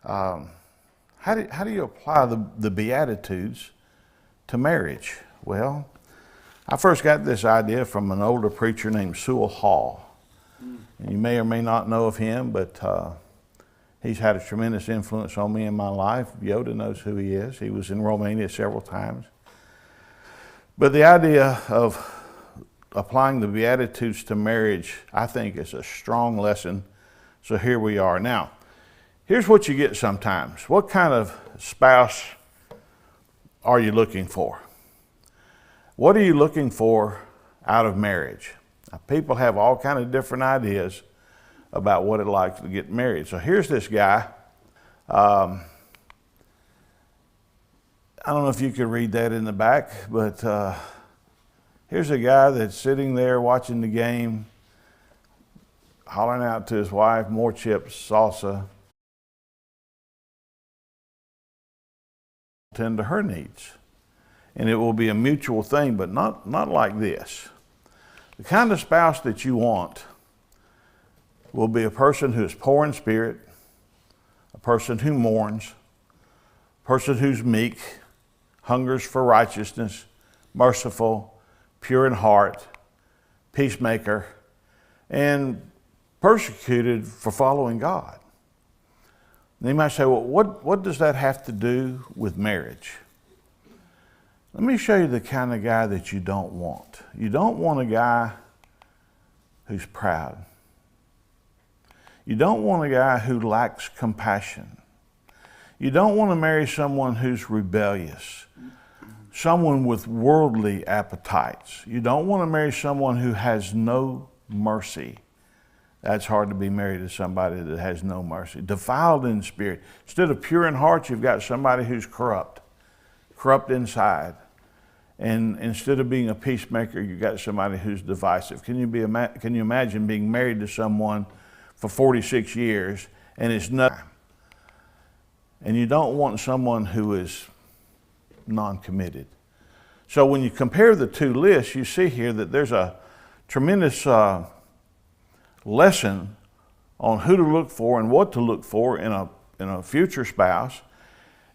Um, how do you apply the Beatitudes to marriage? Well, I first got this idea from an older preacher named Sewell Hall. And you may or may not know of him, but he's had a tremendous influence on me in my life. Yoda knows who he is. He was in Romania several times. But the idea of applying the Beatitudes to marriage, I think, is a strong lesson. So here we are. Now, here's what you get sometimes. What kind of spouse are you looking for? What are you looking for out of marriage? Now, people have all kind of different ideas about what it's like to get married. So here's this guy. I don't know if you could read that in the back, but here's a guy that's sitting there watching the game, hollering out to his wife, more chips, salsa, tend to her needs. And it will be a mutual thing, but not like this. The kind of spouse that you want will be a person who is poor in spirit, a person who mourns, a person who's meek, hungers for righteousness, merciful, pure in heart, peacemaker, and persecuted for following God. And you might say, well, what does that have to do with marriage? Let me show you the kind of guy that you don't want. You don't want a guy who's proud. You don't want a guy who lacks compassion. You don't want to marry someone who's rebellious, someone with worldly appetites. You don't want to marry someone who has no mercy. That's hard to be married to somebody that has no mercy. Defiled in spirit. Instead of pure in heart, you've got somebody who's corrupt inside. And instead of being a peacemaker, you've got somebody who's divisive. Can you imagine being married to someone for 46 years and it's nothing? And you don't want someone who is non-committed. So when you compare the two lists, you see here that there's a tremendous lesson on who to look for and what to look for in a future spouse.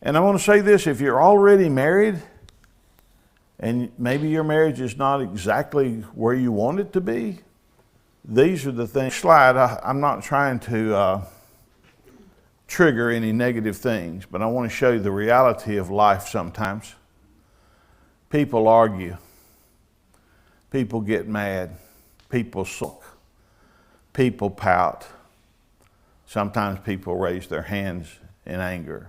And I want to say this, if you're already married and maybe your marriage is not exactly where you want it to be, these are the things. Slide, I'm not trying to trigger any negative things, but I want to show you the reality of life sometimes. People argue. People get mad. People sulk. People pout. Sometimes people raise their hands in anger.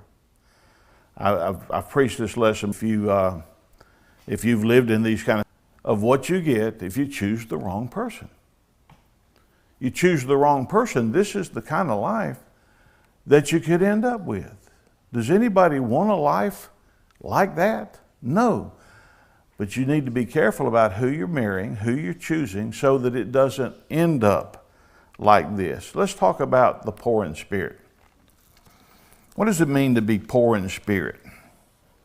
I've preached this lesson. If you've lived in these kind of what you get if you choose the wrong person. You choose the wrong person, this is the kind of life that you could end up with. Does anybody want a life like that? No. But you need to be careful about who you're marrying, who you're choosing, so that it doesn't end up like this. Let's talk about the poor in spirit. What does it mean to be poor in spirit?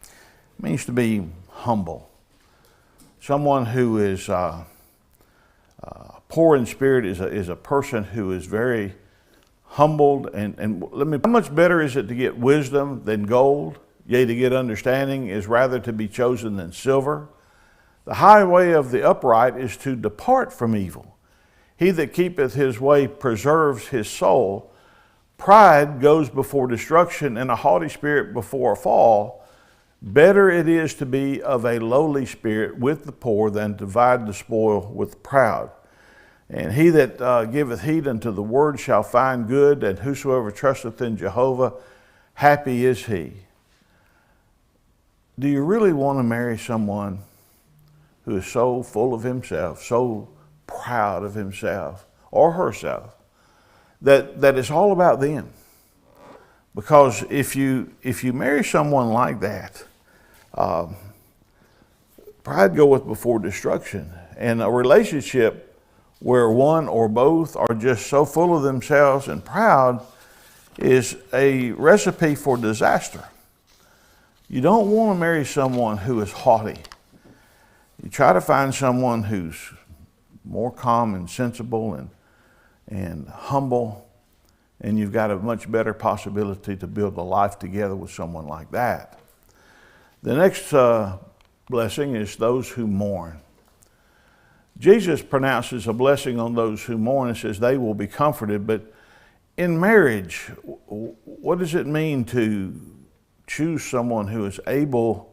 It means to be humble. Someone who is poor in spirit is a person who is very humbled. And how much better is it to get wisdom than gold? Yea, to get understanding is rather to be chosen than silver. The highway of the upright is to depart from evil. He that keepeth his way preserves his soul. Pride goes before destruction, and a haughty spirit before a fall. Better it is to be of a lowly spirit with the poor than to divide the spoil with the proud. And he that giveth heed unto the word shall find good, and whosoever trusteth in Jehovah, happy is he. Do you really want to marry someone who is so full of himself, so proud of himself or herself, that it's all about them? Because if you marry someone like that, pride goeth before destruction. And a relationship where one or both are just so full of themselves and proud is a recipe for disaster. You don't want to marry someone who is haughty. You try to find someone who's more calm and sensible and humble and you've got a much better possibility to build a life together with someone like that. The next blessing is those who mourn. Jesus pronounces a blessing on those who mourn and says they will be comforted. But in marriage, what does it mean to choose someone who is able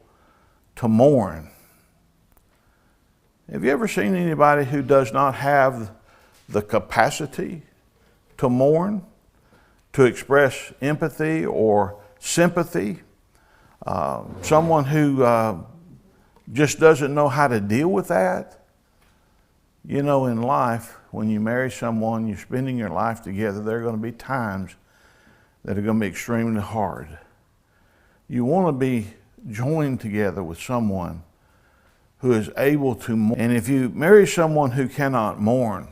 to mourn? Have you ever seen anybody who does not have the capacity to mourn, to express empathy or sympathy? Someone who just doesn't know how to deal with that? You know, in life, when you marry someone, you're spending your life together, there are going to be times that are going to be extremely hard. You want to be joined together with someone who is able to mourn. And if you marry someone who cannot mourn,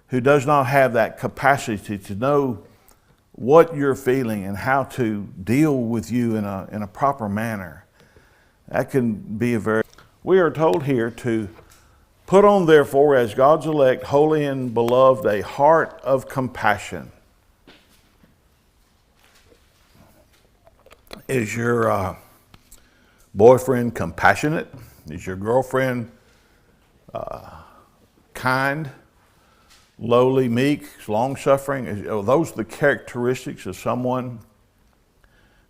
who does not have that capacity to know what you're feeling and how to deal with you in a proper manner, that can be a very... We are told here to put on, therefore, as God's elect, holy and beloved, a heart of compassion. Is your boyfriend compassionate? Is your girlfriend kind, lowly, meek, long-suffering? Are those the characteristics of someone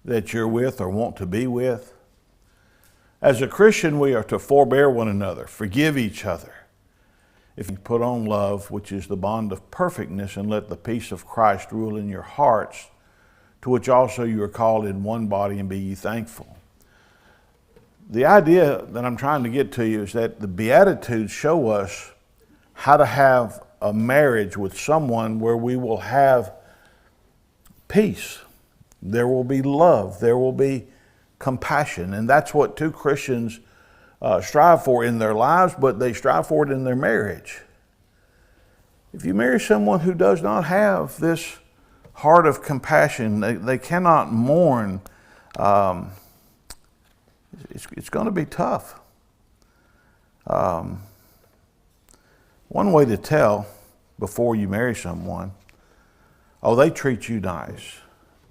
that you're with or want to be with? As a Christian, we are to forbear one another, forgive each other. If you put on love, which is the bond of perfectness, and let the peace of Christ rule in your hearts, to which also you are called in one body, and be ye thankful. The idea that I'm trying to get to you is that the Beatitudes show us how to have a marriage with someone where we will have peace. There will be love. There will be compassion. And that's what two Christians strive for in their lives, but they strive for it in their marriage. If you marry someone who does not have this heart of compassion, they cannot mourn, it's going to be tough. One way to tell before you marry someone, oh, they treat you nice.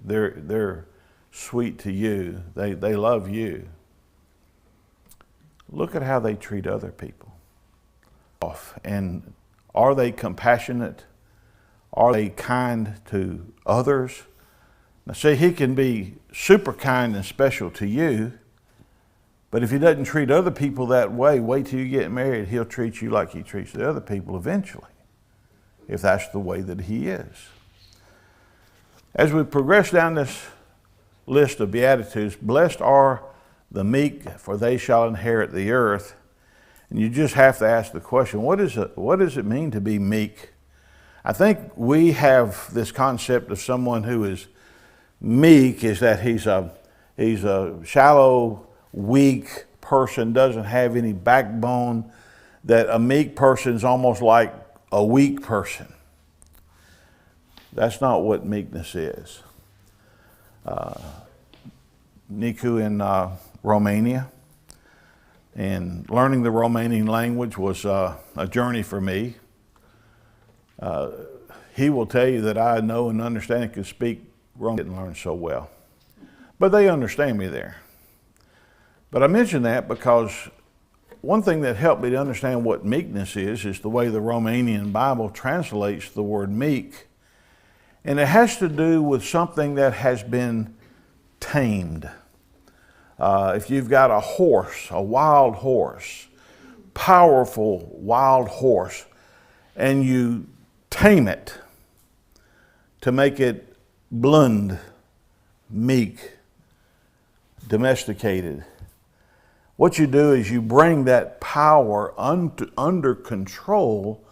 They're sweet to you. They love you. Look at how they treat other people. And are they compassionate? Are they kind to others? Now see, he can be super kind and special to you, but if he doesn't treat other people that way, wait till you get married, he'll treat you like he treats the other people eventually, if that's the way that he is. As we progress down this list of Beatitudes, blessed are the meek, for they shall inherit the earth. And you just have to ask the question, what does it mean to be meek? I think we have this concept of someone who is meek is that he's a shallow, weak person, doesn't have any backbone, that a meek person is almost like a weak person. That's not what meekness is. Nicu in Romania, and learning the Romanian language was a journey for me. He will tell you that I know and understand and can speak Romanian. Didn't learn so well, but they understand me there. But I mention that because one thing that helped me to understand what meekness is the way the Romanian Bible translates the word meek. And it has to do with something that has been tamed. If you've got a horse, a wild horse, powerful wild horse, and you tame it to make it blunt, meek, domesticated, what you do is you bring that power under control